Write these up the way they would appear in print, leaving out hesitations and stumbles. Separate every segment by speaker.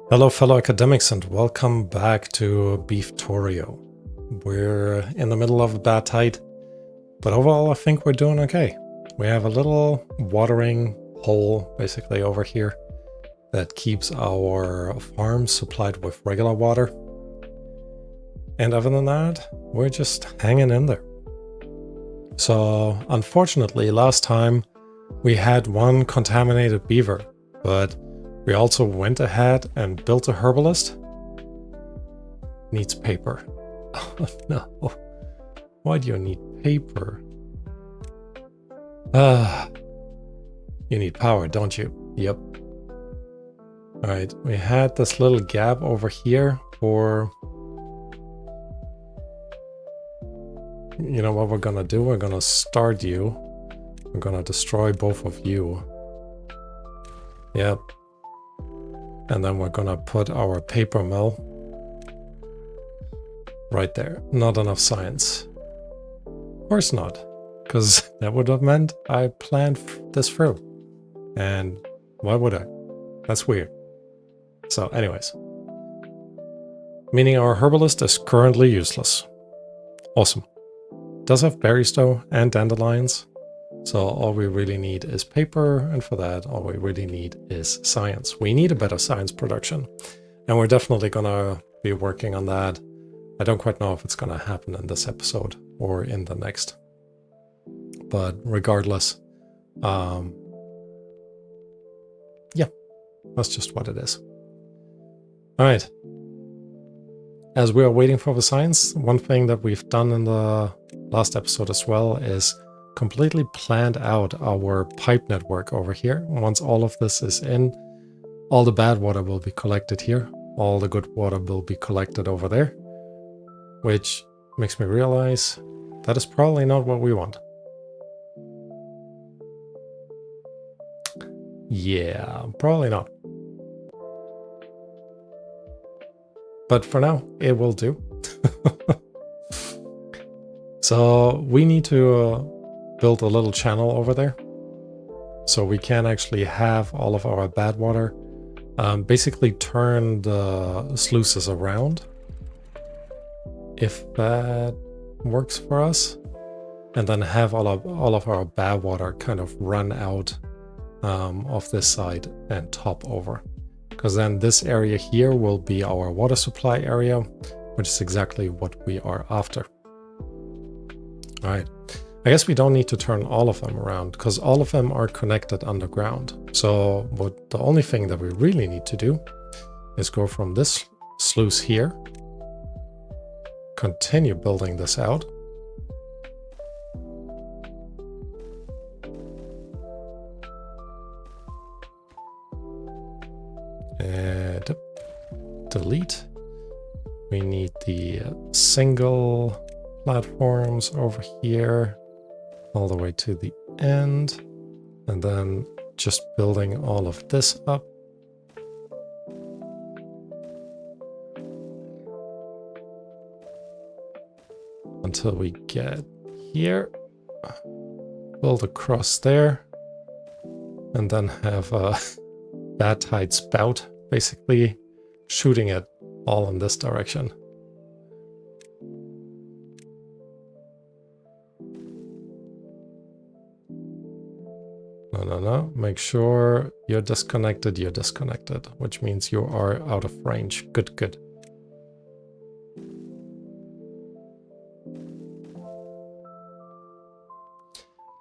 Speaker 1: Hello fellow academics and welcome back to Beavtorio. We're in the middle of a bad tide, but overall I think we're doing okay. We have a little watering hole basically over here that keeps our farm supplied with regular water. And other than that, we're just hanging in there. So unfortunately last time we had one contaminated beaver, but we also went ahead and built a herbalist. Needs paper. Oh no. Why do you need paper? You need power, don't you? Yep. Alright, we had this little gap over here for... You know what we're gonna do? We're gonna start you. We're gonna destroy both of you. Yep. And then we're gonna put our paper mill right there. Not enough science. Of course not. Because that would have meant I planned this through. And why would I? That's weird. So anyways. Meaning our herbalist is currently useless. Awesome. Does have berries though, and dandelions. So all we really need is paper, and for that all we really need is science. We need a better science production, and we're definitely gonna be working on that. I don't quite know if it's gonna happen in this episode or in the next. But regardless, yeah, that's just what it is. Alright. As we are waiting for the science, one thing that we've done in the last episode as well is completely planned out our pipe network over here. Once all of this is in, all the bad water will be collected here. All the good water will be collected over there. Which makes me realize that is probably not what we want. Yeah, probably not. But for now, it will do. So we need to build a little channel over there so we can actually have all of our bad water basically turn the sluices around, if that works for us, and then have all of our bad water kind of run out of this side and top over, because then this area here will be our water supply area, which is exactly what we are after. All right. I guess we don't need to turn all of them around because all of them are connected underground. So the only thing that we really need to do is go from this sluice here, continue building this out, and delete. We need the single platforms over here all the way to the end, and then just building all of this up. Until we get here. Build across there. And then have a bad tide spout, basically shooting it all in this direction. No. Make sure you're disconnected, which means you are out of range. Good.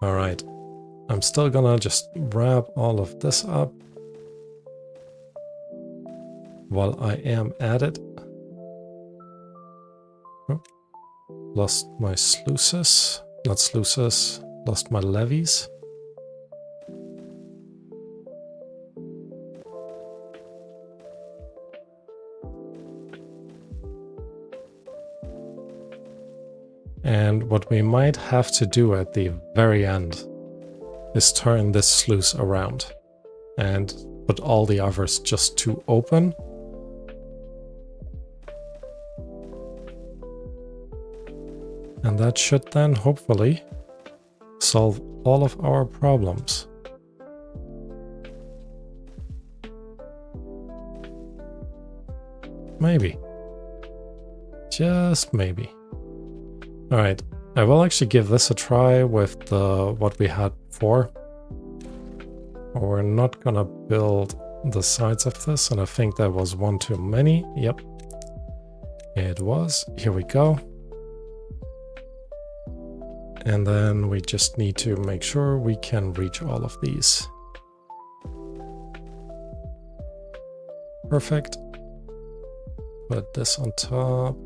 Speaker 1: All right. I'm still gonna just wrap all of this up while I am at it. Oh, lost my sluices. Not sluices. Lost my levees. And what we might have to do at the very end is turn this sluice around and put all the others just to open. And that should then hopefully solve all of our problems. Maybe. Just maybe. Alright, I will actually give this a try with what we had before. We're not gonna build the sides of this, and I think that was one too many. Yep, it was. Here we go. And then we just need to make sure we can reach all of these. Perfect. Put this on top.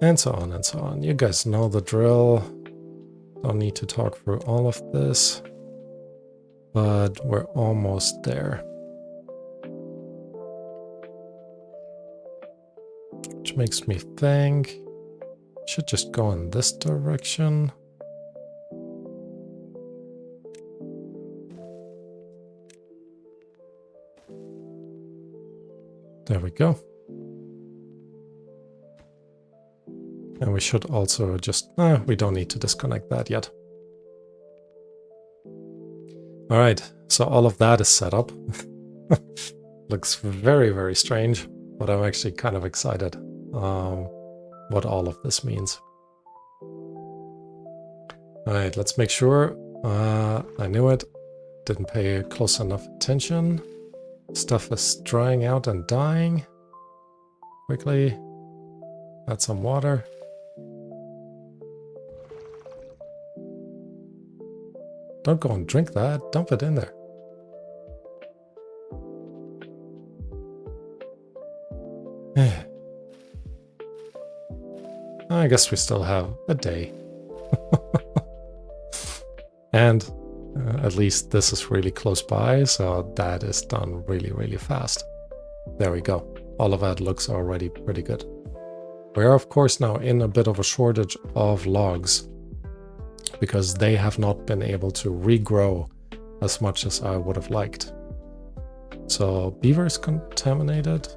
Speaker 1: And so on and so on. You guys know the drill. Don't need to talk through all of this. But we're almost there. Which makes me think should just go in this direction. There we go. And we should also just, we don't need to disconnect that yet. All right, so all of that is set up. Looks very, very strange, but I'm actually kind of excited what all of this means. All right, let's make sure. I knew it. Didn't pay close enough attention. Stuff is drying out and dying. Quickly. Add some water. Don't go and drink that. Dump it in there. I guess we still have a day. And at least this is really close by, so that is done really, really fast. There we go. All of that looks already pretty good. We are, of course, now in a bit of a shortage of logs because they have not been able to regrow as much as I would have liked. So beaver is contaminated.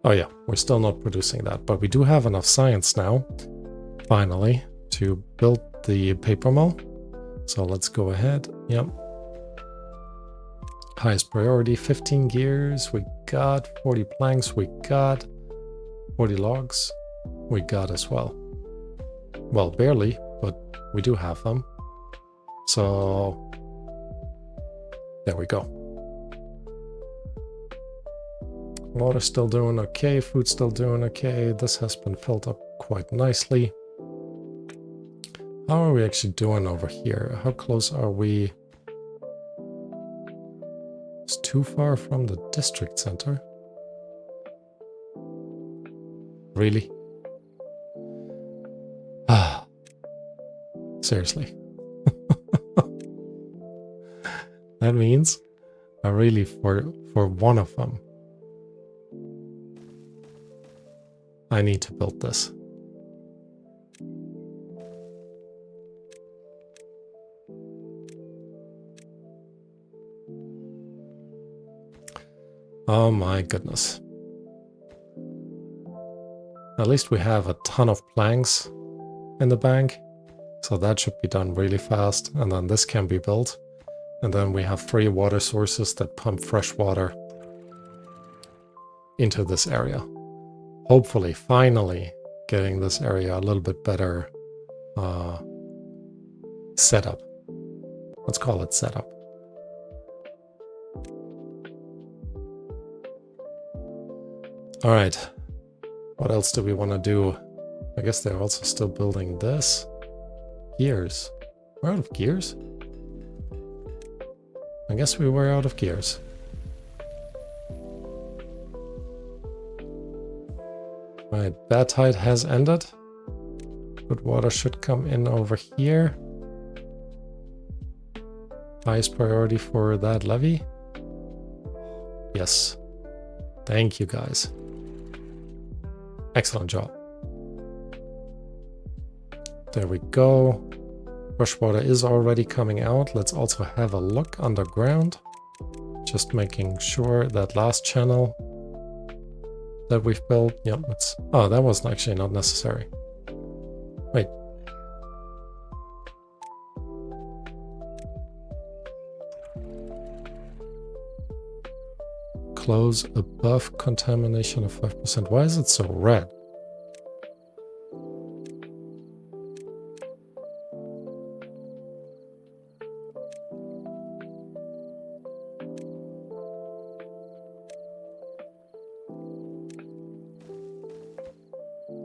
Speaker 1: Oh yeah, we're still not producing that, but we do have enough science now, finally, to build the paper mill. So let's go ahead. Yep. Highest priority, 15 gears. We got 40 planks. We got 40 logs. We got as well. Well, barely, but we do have them. So there we go. Water's still doing okay. Food's still doing okay. This has been filled up quite nicely. How are we actually doing over here? How close are we? It's too far from the district center. Really? Ah, seriously. That means I really, for one of them, I need to build this. Oh my goodness. At least we have a ton of planks in the bank, so that should be done really fast, and then this can be built. And then we have 3 water sources that pump fresh water into this area. Hopefully, finally, getting this area a little bit better setup. Let's call it setup. All right, what else do we want to do? I guess they're also still building this. Gears. We're out of gears? I guess we were out of gears. Right, bad tide has ended. Good water should come in over here. Highest priority for that levee. Yes. Thank you, guys. Excellent job. There we go. Fresh water is already coming out. Let's also have a look underground. Just making sure that last channel that we've built. Yep, it's... Oh, that was actually not necessary. Wait. close above contamination of 5%. Why is it so red?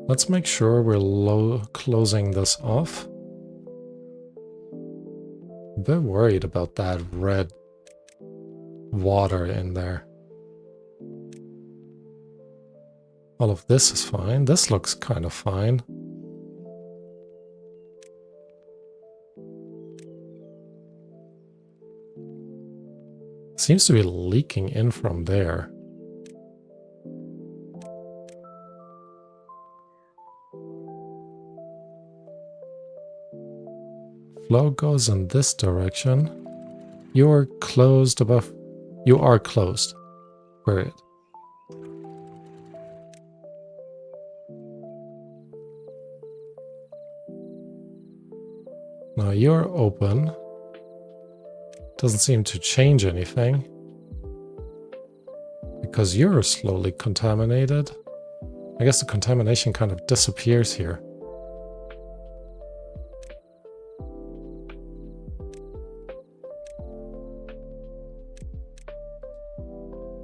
Speaker 1: Let's make sure we're closing this off. A bit worried about that red water in there. All of this is fine. This looks kind of fine. Seems to be leaking in from there. Flow goes in this direction. You're closed above. You are closed. Period. Now you're open. Doesn't seem to change anything. Because you're slowly contaminated. I guess the contamination kind of disappears here.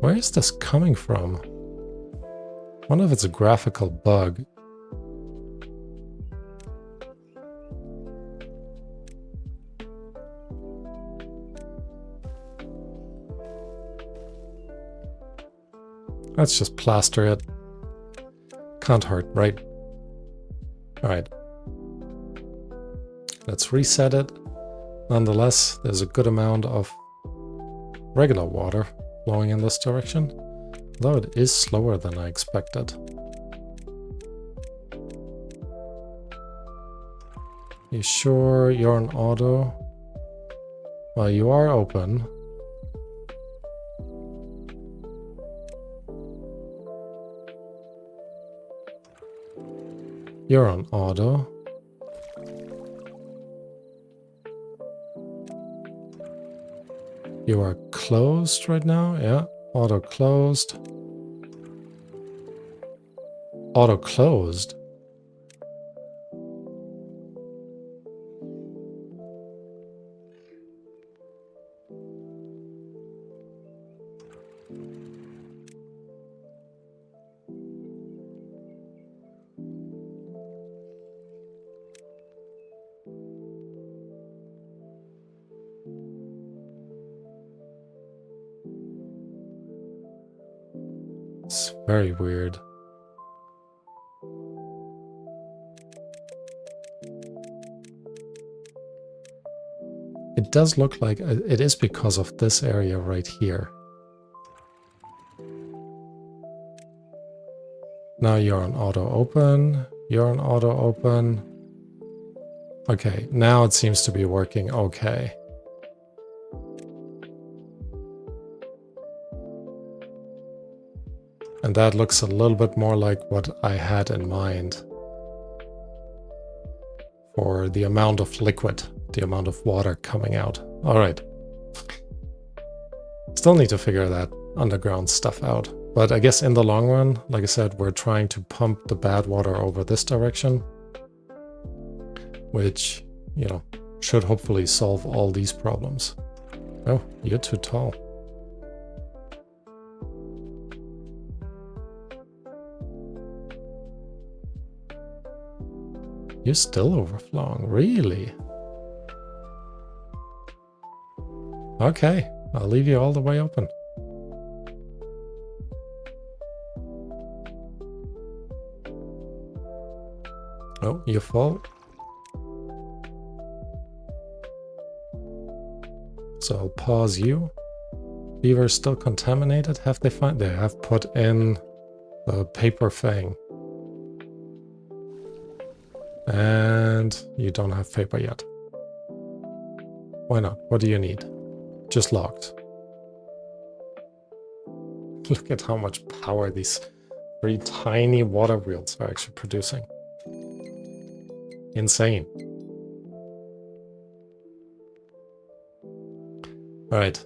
Speaker 1: Where is this coming from? I wonder if it's a graphical bug. Let's just plaster it. Can't hurt, right? Alright. Let's reset it. Nonetheless, there's a good amount of regular water flowing in this direction, though it is slower than I expected. You sure you're on auto? Well, you are open. You're on auto. You are closed right now, yeah. Auto closed. Auto closed. It's very weird. It does look like it is because of this area right here. Now you're on auto open. You're on auto open. Okay, now it seems to be working okay. And that looks a little bit more like what I had in mind for the amount of liquid, the amount of water coming out. All right. Still need to figure that underground stuff out. But I guess in the long run, like I said, we're trying to pump the bad water over this direction, which, you know, should hopefully solve all these problems. Oh, you're too tall. You're still overflowing, really? Okay, I'll leave you all the way open. Oh, you fall. So I'll pause you. Beaver's still contaminated? Have they found? They have put in the paper thing. And you don't have paper yet. Why not? What do you need? Just locked. Look at how much power these 3 tiny water wheels are actually producing. Insane. Alright.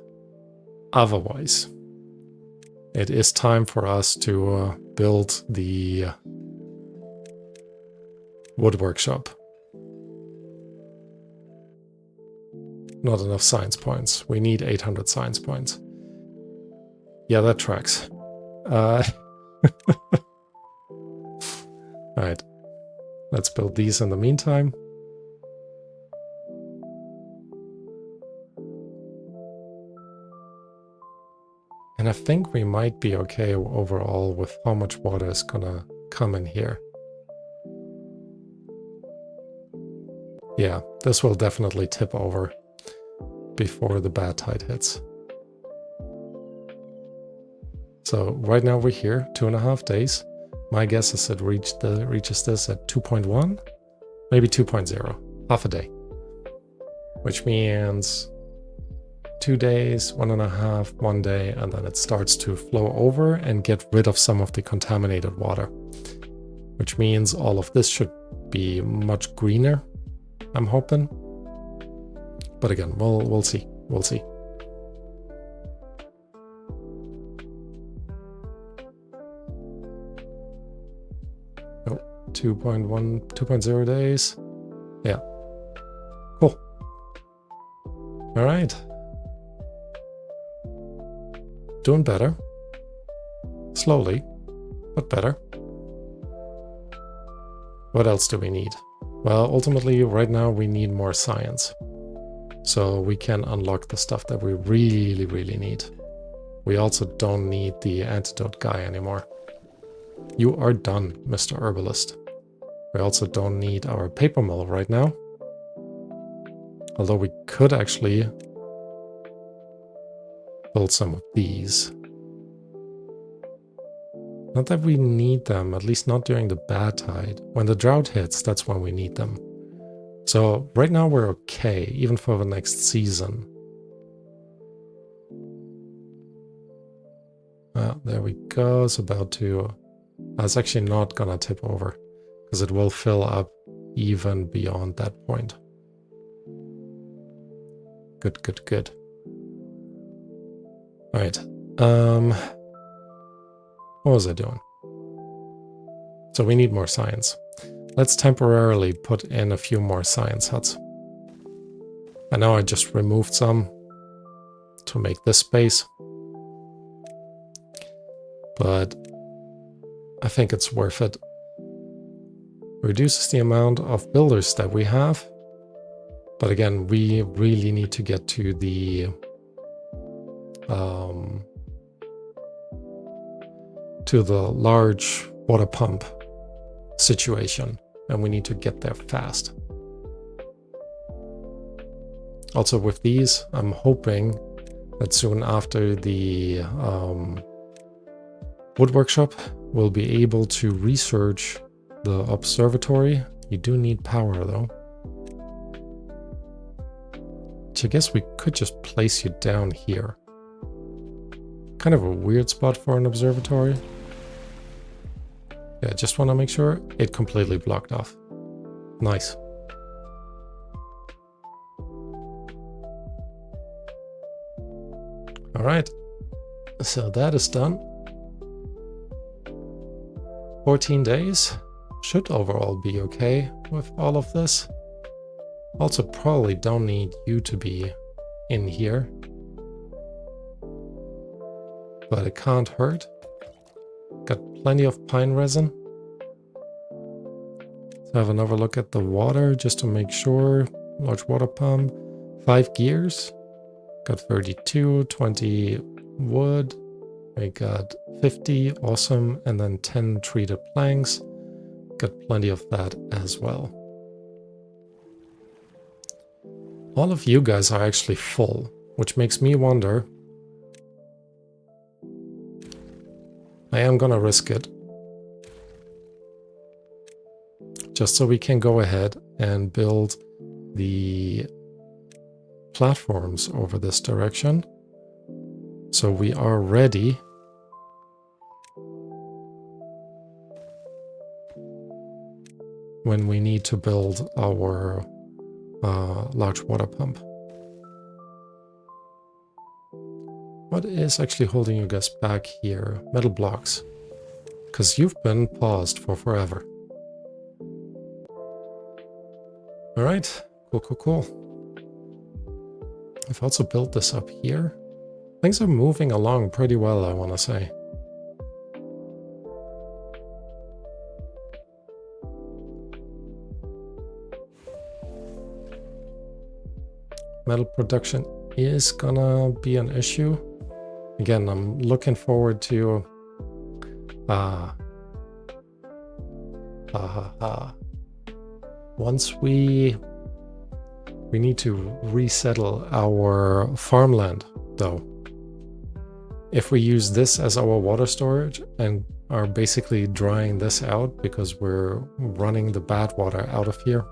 Speaker 1: Otherwise, it is time for us to build the wood workshop. Not enough science points. We need 800 science points. Yeah, that tracks. Alright. Let's build these in the meantime. And I think we might be okay overall with how much water is gonna come in here. Yeah, this will definitely tip over before the bad tide hits. So right now we're here, 2.5 days. My guess is it reaches this at 2.1, maybe 2.0, half a day. Which means 2 days, 1.5, 1 day, and then it starts to flow over and get rid of some of the contaminated water. Which means all of this should be much greener, I'm hoping. But again, we'll see. We'll see. Oh, 2.1, 2.0 days. Yeah. Cool. All right. Doing better. Slowly, but better. What else do we need? Well, ultimately, right now we need more science. So we can unlock the stuff that we really, really need. We also don't need the antidote guy anymore. You are done, Mr. Herbalist. We also don't need our paper mill right now. Although we could actually build some of these. Not that we need them, at least not during the bad tide. When the drought hits, that's when we need them. So right now we're okay, even for the next season. There we go, it's about to... It's actually not gonna tip over, because it will fill up even beyond that point. Good, good, good. Alright, what was I doing? So we need more science. Let's temporarily put in a few more science huts. I know I just removed some to make this space, but I think it's worth it. Reduces the amount of builders that we have, but again, we really need to get to the large water pump situation, and we need to get there fast. Also with these, I'm hoping that soon after the wood workshop, we'll be able to research the observatory. You do need power though. Which I guess we could just place you down here. Kind of a weird spot for an observatory. Yeah, just want to make sure it completely blocked off. Nice. All right, so that is done. 14 days should overall be okay with all of this. Also probably don't need you to be in here, but it can't hurt. Got plenty of pine resin. Let's have another look at the water just to make sure. Large water pump, 5 gears. Got 32, 20 wood. We got 50, awesome. And then 10 treated planks. Got plenty of that as well. All of you guys are actually full, which makes me wonder. I am gonna risk it. Just so we can go ahead and build the platforms over this direction. So we are ready when we need to build our large water pump. What is actually holding you guys back here? Metal blocks. Because you've been paused for forever. Alright, cool. I've also built this up here. Things are moving along pretty well, I want to say. Metal production is gonna be an issue. Again, I'm looking forward to once we need to resettle our farmland, though. If we use this as our water storage and are basically drying this out because we're running the bad water out of here,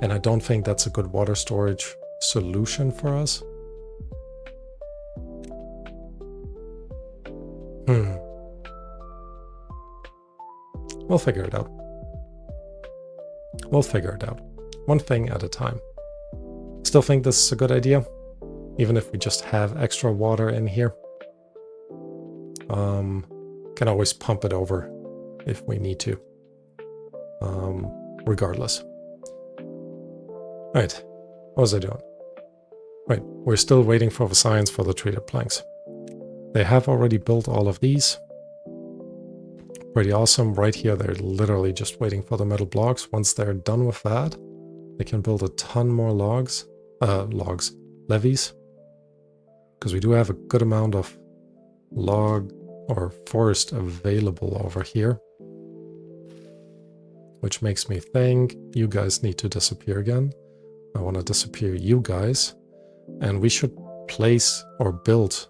Speaker 1: and I don't think that's a good water storage solution for us. We'll figure it out. We'll figure it out. One thing at a time. Still think this is a good idea, even if we just have extra water in here. Can always pump it over if we need to. Regardless. Right, what was I doing? Right, we're still waiting for the science for the treated planks. They have already built all of these. Pretty awesome. Right here, they're literally just waiting for the metal blocks. Once they're done with that, they can build a ton more levees. Because we do have a good amount of log or forest available over here. Which makes me think you guys need to disappear again. I want to disappear you guys. And we should place or build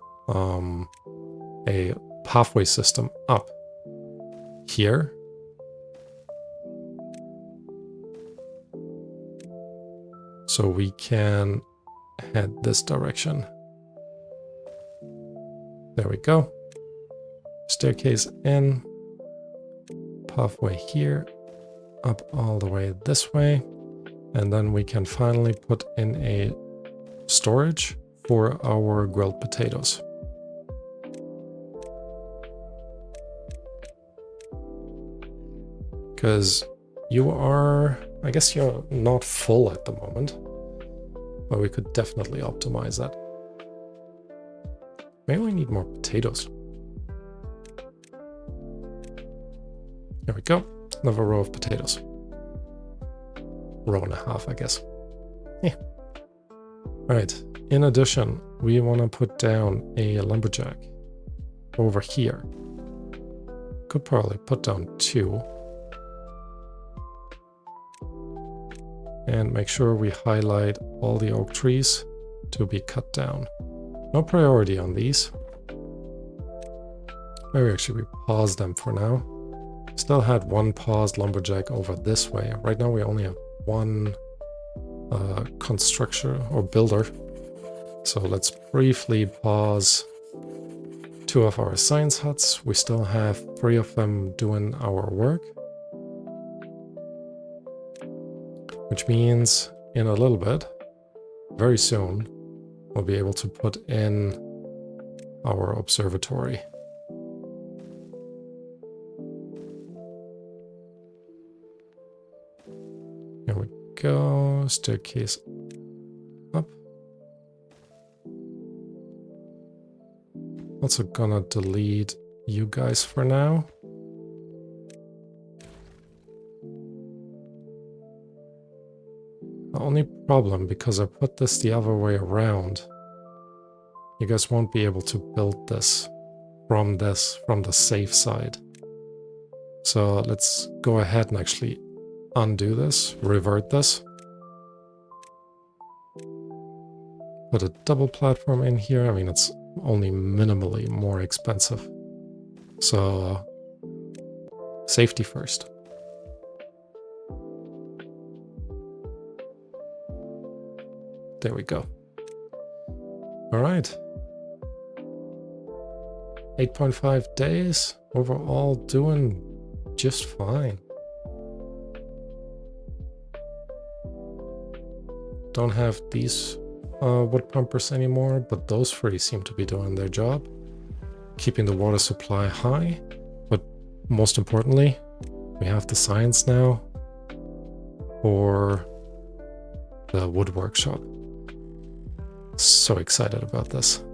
Speaker 1: a pathway system up here. So we can head this direction. There we go. Staircase in. Pathway here. Up all the way this way. And then we can finally put in a storage for our grilled potatoes. Because you are, I guess you're not full at the moment, but we could definitely optimize that. Maybe we need more potatoes. There we go. Another row of potatoes. Row and a half, I guess. Yeah. Alright, in addition, we want to put down a lumberjack over here. Could probably put down 2. And make sure we highlight all the oak trees to be cut down. No priority on these. Maybe actually we pause them for now. Still had one paused lumberjack over this way. Right now we only have one constructor or builder. So let's briefly pause 2 of our science huts. We still have 3 of them doing our work. Which means in a little bit, very soon, we'll be able to put in our observatory. Here we go, staircase up. Also gonna delete you guys for now. The only problem, because I put this the other way around, you guys won't be able to build this from the safe side. So let's go ahead and actually undo this, revert this. Put a double platform in here. I mean, it's only minimally more expensive. So safety first. There we go. All right. 8.5 days. Overall doing just fine. Don't have these wood pumpers anymore, but those three seem to be doing their job. Keeping the water supply high, but most importantly, we have the science now for the wood workshop. So excited about this.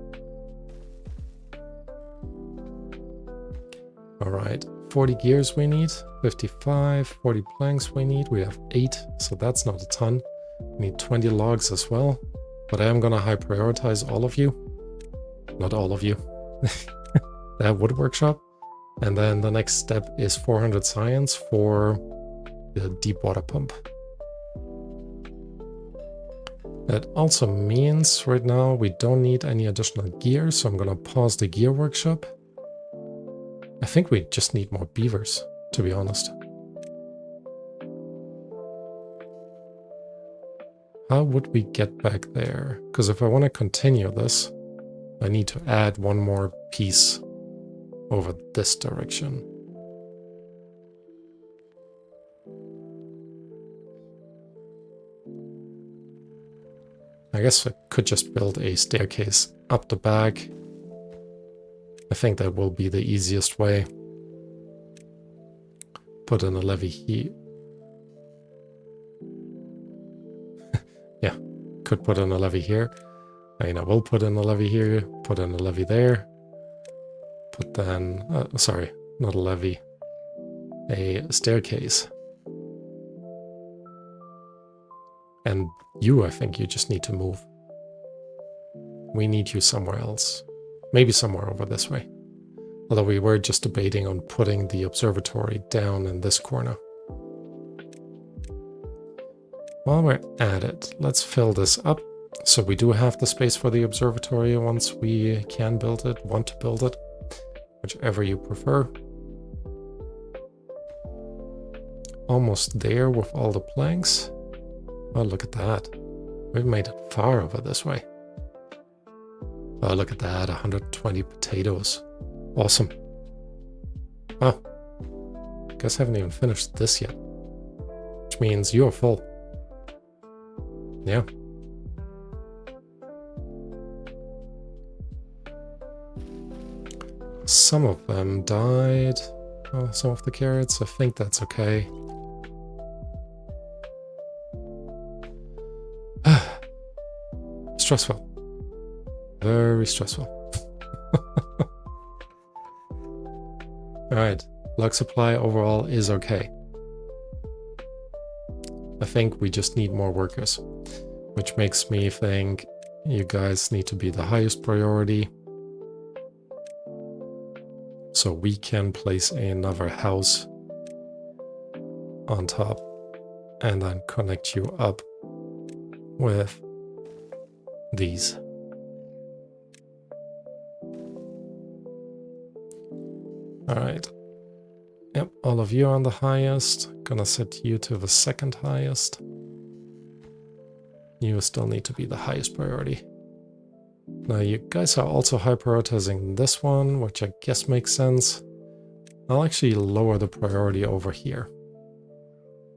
Speaker 1: All right, 40 gears we need, 55, 40 planks we need. We have 8, so that's not a ton. We need 20 logs as well, but I am gonna high prioritize all of you. Not all of you. That wood workshop. And then the next step is 400 science for the deep water pump. That also means right now we don't need any additional gear, so I'm gonna pause the gear workshop. I think we just need more beavers, to be honest. How would we get back there? Because if I want to continue this, I need to add one more piece over this direction. I guess I could just build a staircase up the back. I think that will be the easiest way. Put in a levee here. Yeah, could put in a levee here. I will put in a levee here, put in a levee there. Put then, sorry, not a levee, a staircase. And you, I think you just need to move. We need you somewhere else. Maybe somewhere over this way. Although we were just debating on putting the observatory down in this corner. While we're at it, let's fill this up. So we do have the space for the observatory once we can build it, want to build it. Whichever you prefer. Almost there with all the planks. Oh, look at that. We've made it far over this way. Oh, look at that, 120 potatoes. Awesome. Oh, guess I haven't even finished this yet. Which means you're full. Yeah. Some of them died. Oh, some of the carrots. I think that's okay. Stressful. Very stressful. Alright, log supply overall is okay. I think we just need more workers, which makes me think you guys need to be the highest priority. So we can place another house on top and then connect you up with these. All right. Yep, all of you on the highest. Gonna set you to the second highest. You still need to be the highest priority. Now you guys are also high prioritizing this one, which I guess makes sense. I'll actually lower the priority over here.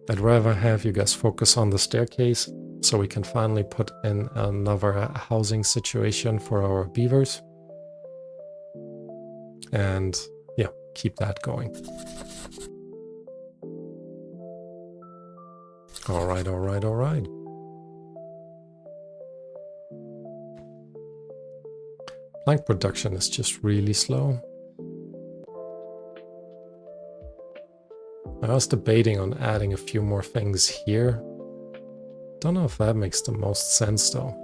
Speaker 1: I'd rather have you guys focus on the staircase so we can finally put in another housing situation for our beavers. And yeah, keep that going. All right, all right, all right. Plank production is just really slow. I was debating on adding a few more things here. Don't know if that makes the most sense though.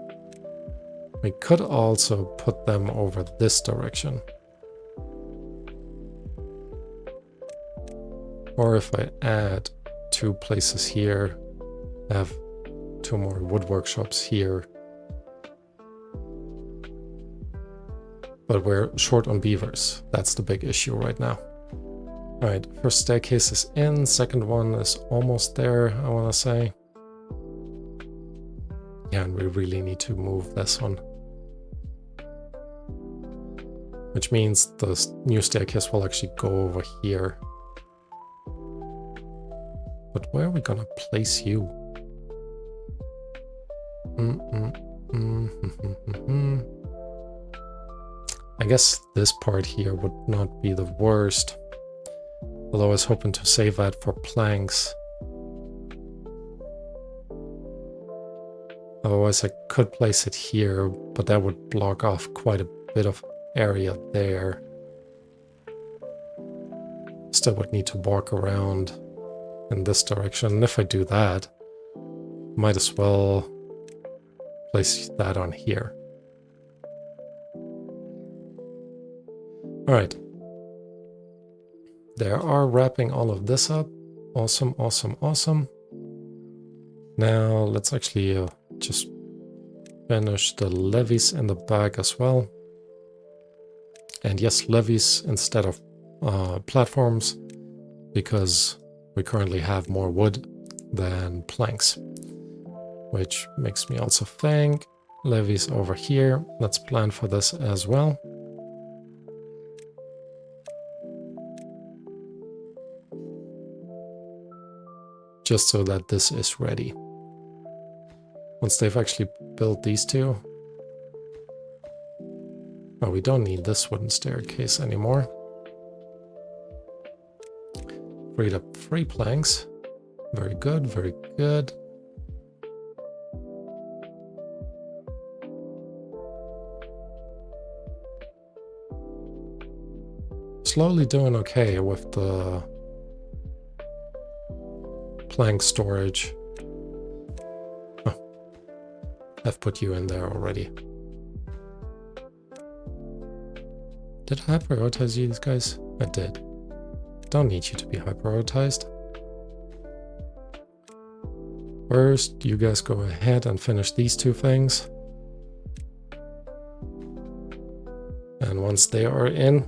Speaker 1: We could also put them over this direction. Or if I add 2 places here, have 2 more wood workshops here. But we're short on beavers. That's the big issue right now. All right, first staircase is in, second one is almost there, I want to say. Yeah, and we really need to move this one. Which means the new staircase will actually go over here. But where are we gonna place you? guess this part here would not be the worst. Although I was hoping to save that for planks. Otherwise I could place it here, but that would block off quite a bit of area there. Still would need to walk around in this direction. And if I do that, might as well place that on here. Alright. They are wrapping all of this up. Awesome, awesome, awesome. Now let's actually just finish the levees in the back as well. And yes, levees instead of platforms, because we currently have more wood than planks. Which makes me also think levees over here. Let's plan for this as well. Just so that this is ready. Once they've actually built these two. Oh, we don't need this wooden staircase anymore. Freed up 3 planks. Very good, very good. Slowly doing okay with the plank storage. Oh, I've put you in there already. Did I prioritize you guys? I did. Don't need you to be high prioritized. First, you guys go ahead and finish these 2 things. And once they are in,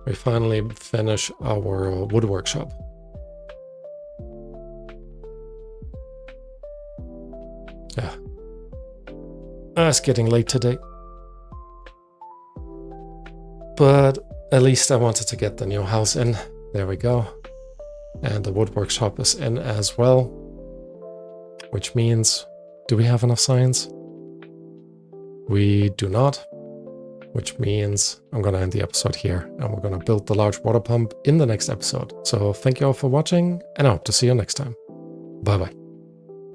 Speaker 1: we finally finish our wood workshop. Yeah. It's getting late today. But at least I wanted to get the new house in. There we go. And the wood workshop is in as well. Which means, do we have enough signs? We do not. Which means I'm going to end the episode here. And we're going to build the large water pump in the next episode. So thank you all for watching, and I hope to see you next time. Bye bye.